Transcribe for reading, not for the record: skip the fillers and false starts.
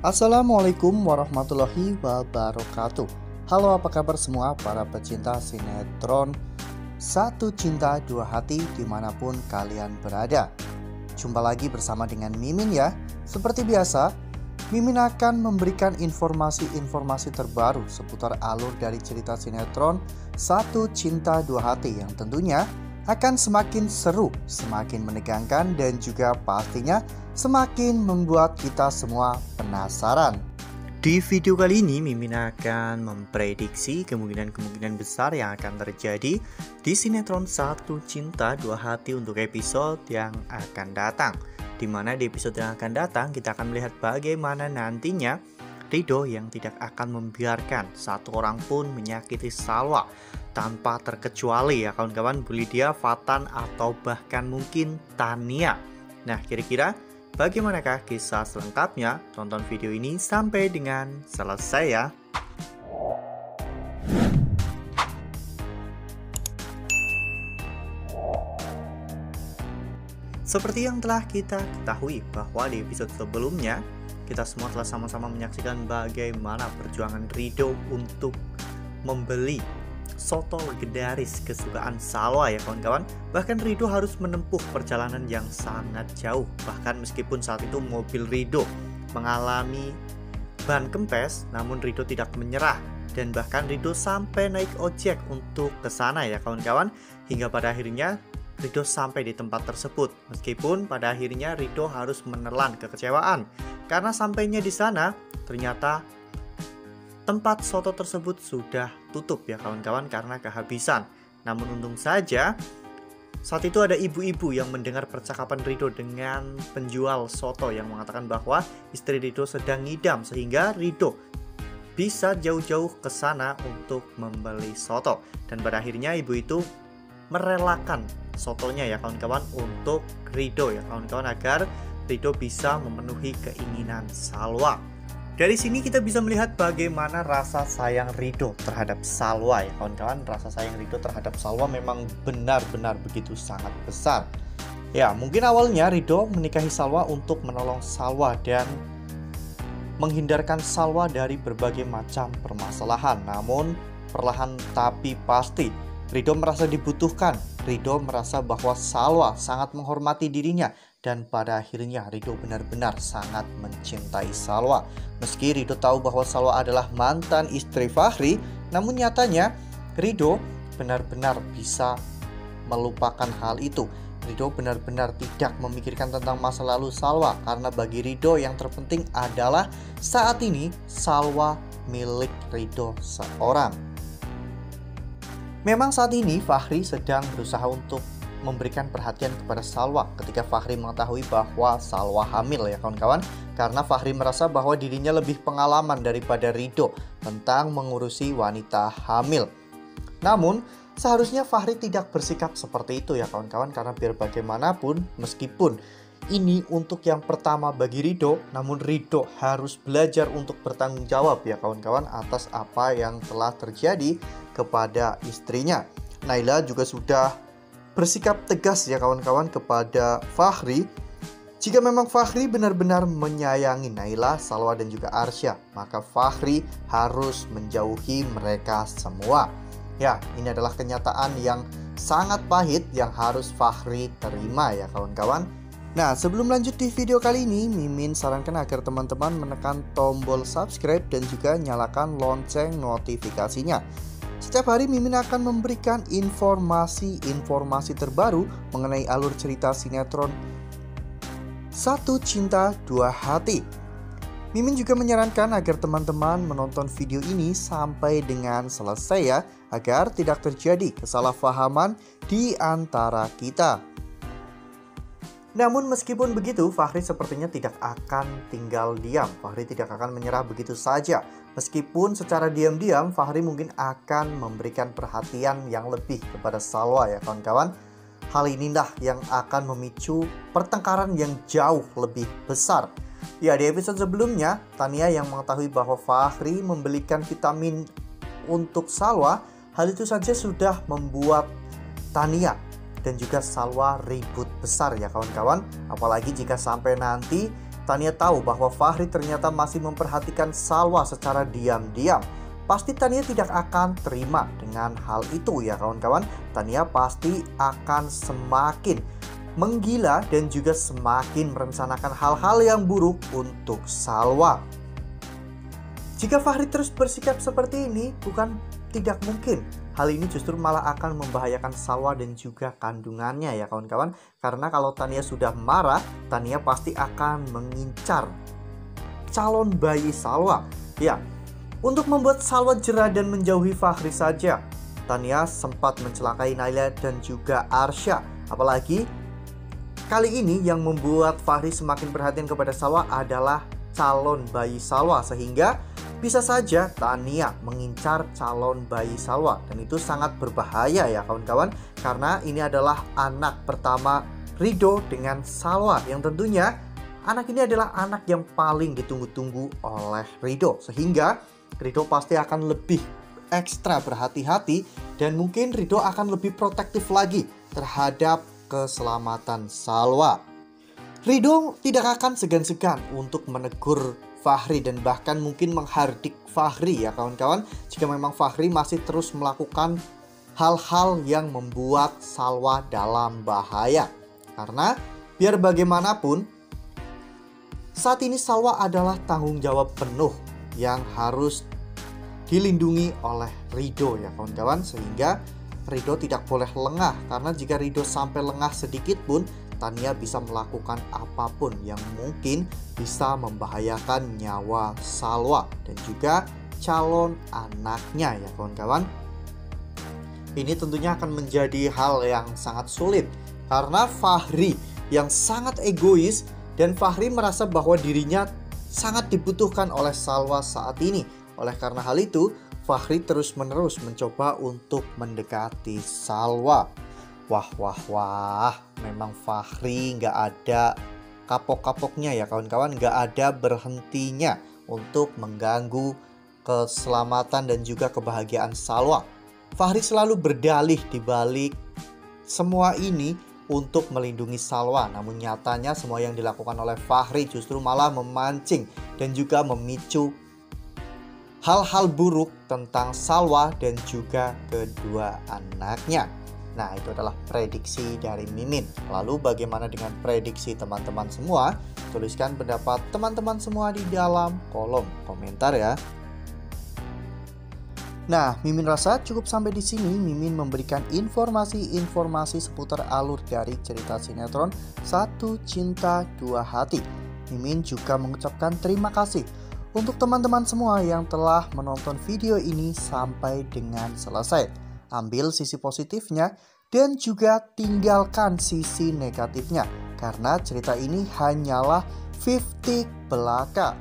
Assalamualaikum warahmatullahi wabarakatuh. Halo, apa kabar semua para pecinta sinetron Satu Cinta Dua Hati dimanapun kalian berada. Jumpa lagi bersama dengan Mimin ya. Seperti biasa, Mimin akan memberikan informasi-informasi terbaru seputar alur dari cerita sinetron Satu Cinta Dua Hati yang tentunya akan semakin seru, semakin menegangkan, dan juga pastinya semakin membuat kita semua penasaran. Di video kali ini Mimin akan memprediksi kemungkinan besar yang akan terjadi di sinetron Satu Cinta Dua Hati untuk episode yang akan datang. Dimana di episode yang akan datang kita akan melihat bagaimana nantinya Ridho yang tidak akan membiarkan satu orang pun menyakiti Salwa tanpa terkecuali ya kawan-kawan, Bu Lydia, Fatan, atau bahkan mungkin Tania. Nah, kira-kira bagaimanakah kisah selengkapnya? Tonton video ini sampai dengan selesai ya. Seperti yang telah kita ketahui bahwa di episode sebelumnya kita semua telah sama-sama menyaksikan bagaimana perjuangan Ridho untuk membeli soto legendaris kesukaan Salwa ya kawan-kawan. Bahkan Ridho harus menempuh perjalanan yang sangat jauh. Bahkan meskipun saat itu mobil Ridho mengalami ban kempes, namun Ridho tidak menyerah. Dan bahkan Ridho sampai naik ojek untuk ke sana ya kawan-kawan. Hingga pada akhirnya Ridho sampai di tempat tersebut. Meskipun pada akhirnya Ridho harus menelan kekecewaan. Karena sampainya di sana ternyata tempat soto tersebut sudah tutup ya kawan-kawan karena kehabisan. Namun untung saja saat itu ada ibu-ibu yang mendengar percakapan Ridho dengan penjual soto yang mengatakan bahwa istri Ridho sedang ngidam, sehingga Ridho bisa jauh-jauh ke sana untuk membeli soto. Dan pada akhirnya ibu itu merelakan sotonya ya kawan-kawan untuk Ridho ya kawan-kawan, agar Ridho bisa memenuhi keinginan Salwa. Dari sini kita bisa melihat bagaimana rasa sayang Ridho terhadap Salwa ya kawan-kawan. Rasa sayang Ridho terhadap Salwa memang benar-benar begitu sangat besar. Ya, mungkin awalnya Ridho menikahi Salwa untuk menolong Salwa dan menghindarkan Salwa dari berbagai macam permasalahan. Namun perlahan tapi pasti Ridho merasa dibutuhkan. Ridho merasa bahwa Salwa sangat menghormati dirinya. Dan pada akhirnya Ridho benar-benar sangat mencintai Salwa. Meski Ridho tahu bahwa Salwa adalah mantan istri Fahri, namun nyatanya Ridho benar-benar bisa melupakan hal itu. Ridho benar-benar tidak memikirkan tentang masa lalu Salwa, karena bagi Ridho yang terpenting adalah saat ini Salwa milik Ridho seorang. Memang saat ini Fahri sedang berusaha untuk memberikan perhatian kepada Salwa ketika Fahri mengetahui bahwa Salwa hamil ya kawan-kawan. Karena Fahri merasa bahwa dirinya lebih pengalaman daripada Ridho tentang mengurusi wanita hamil. Namun seharusnya Fahri tidak bersikap seperti itu ya kawan-kawan, karena biar bagaimanapun meskipun ini untuk yang pertama bagi Ridho, namun Ridho harus belajar untuk bertanggung jawab ya kawan-kawan atas apa yang telah terjadi kepada istrinya. Naila juga sudah bersikap tegas ya kawan-kawan kepada Fahri. Jika memang Fahri benar-benar menyayangi Naila, Salwa dan juga Arsya, maka Fahri harus menjauhi mereka semua. Ya, ini adalah kenyataan yang sangat pahit yang harus Fahri terima ya kawan-kawan. Nah, sebelum lanjut di video kali ini, Mimin sarankan agar teman-teman menekan tombol subscribe dan juga nyalakan lonceng notifikasinya. Setiap hari Mimin akan memberikan informasi terbaru mengenai alur cerita sinetron Satu Cinta Dua Hati. Mimin juga menyarankan agar teman-teman menonton video ini sampai dengan selesai ya, agar tidak terjadi kesalahpahaman di antara kita. Namun meskipun begitu, Fahri sepertinya tidak akan tinggal diam. Fahri tidak akan menyerah begitu saja. Meskipun secara diam-diam Fahri mungkin akan memberikan perhatian yang lebih kepada Salwa ya kawan-kawan. Hal inilah yang akan memicu pertengkaran yang jauh lebih besar. Ya, di episode sebelumnya Tania yang mengetahui bahwa Fahri membelikan vitamin untuk Salwa, hal itu saja sudah membuat Tania dan juga Salwa ribut besar ya kawan-kawan. Apalagi jika sampai nanti Tania tahu bahwa Fahri ternyata masih memperhatikan Salwa secara diam-diam. Pasti Tania tidak akan terima dengan hal itu ya kawan-kawan. Tania pasti akan semakin menggila dan juga semakin merencanakan hal-hal yang buruk untuk Salwa. Jika Fahri terus bersikap seperti ini, bukan tidak mungkin. Hal ini justru malah akan membahayakan Salwa dan juga kandungannya ya kawan-kawan. Karena kalau Tania sudah marah, Tania pasti akan mengincar calon bayi Salwa. Ya, untuk membuat Salwa jera dan menjauhi Fahri saja, Tania sempat mencelakai Naila dan juga Arsya. Apalagi kali ini yang membuat Fahri semakin perhatian kepada Salwa adalah calon bayi Salwa, sehingga bisa saja Tania mengincar calon bayi Salwa. Dan itu sangat berbahaya ya kawan-kawan, karena ini adalah anak pertama Ridho dengan Salwa, yang tentunya anak ini adalah anak yang paling ditunggu-tunggu oleh Ridho. Sehingga Ridho pasti akan lebih ekstra berhati-hati, dan mungkin Ridho akan lebih protektif lagi terhadap keselamatan Salwa. Ridho tidak akan segan-segan untuk menegur Fahri dan bahkan mungkin menghardik Fahri ya kawan-kawan, jika memang Fahri masih terus melakukan hal-hal yang membuat Salwa dalam bahaya. Karena biar bagaimanapun, saat ini Salwa adalah tanggung jawab penuh yang harus dilindungi oleh Ridho ya kawan-kawan, sehingga Ridho tidak boleh lengah. Karena jika Ridho sampai lengah sedikit pun, Tania bisa melakukan apapun yang mungkin bisa membahayakan nyawa Salwa dan juga calon anaknya ya kawan-kawan. Ini tentunya akan menjadi hal yang sangat sulit karena Fahri yang sangat egois, dan Fahri merasa bahwa dirinya sangat dibutuhkan oleh Salwa saat ini. Oleh karena hal itu, Fahri terus-menerus mencoba untuk mendekati Salwa. Wah, memang Fahri nggak ada kapok-kapoknya ya kawan-kawan, nggak ada berhentinya untuk mengganggu keselamatan dan juga kebahagiaan Salwa. Fahri selalu berdalih di balik semua ini untuk melindungi Salwa, namun nyatanya semua yang dilakukan oleh Fahri justru malah memancing dan juga memicu hal-hal buruk tentang Salwa dan juga kedua anaknya. Nah, itu adalah prediksi dari Mimin. Lalu bagaimana dengan prediksi teman-teman semua? Tuliskan pendapat teman-teman semua di dalam kolom komentar ya. Nah, Mimin rasa cukup sampai di sini. Mimin memberikan informasi-informasi seputar alur dari cerita sinetron Satu Cinta Dua Hati. Mimin juga mengucapkan terima kasih untuk teman-teman semua yang telah menonton video ini sampai dengan selesai. Ambil sisi positifnya dan juga tinggalkan sisi negatifnya, karena cerita ini hanyalah 50 belaka.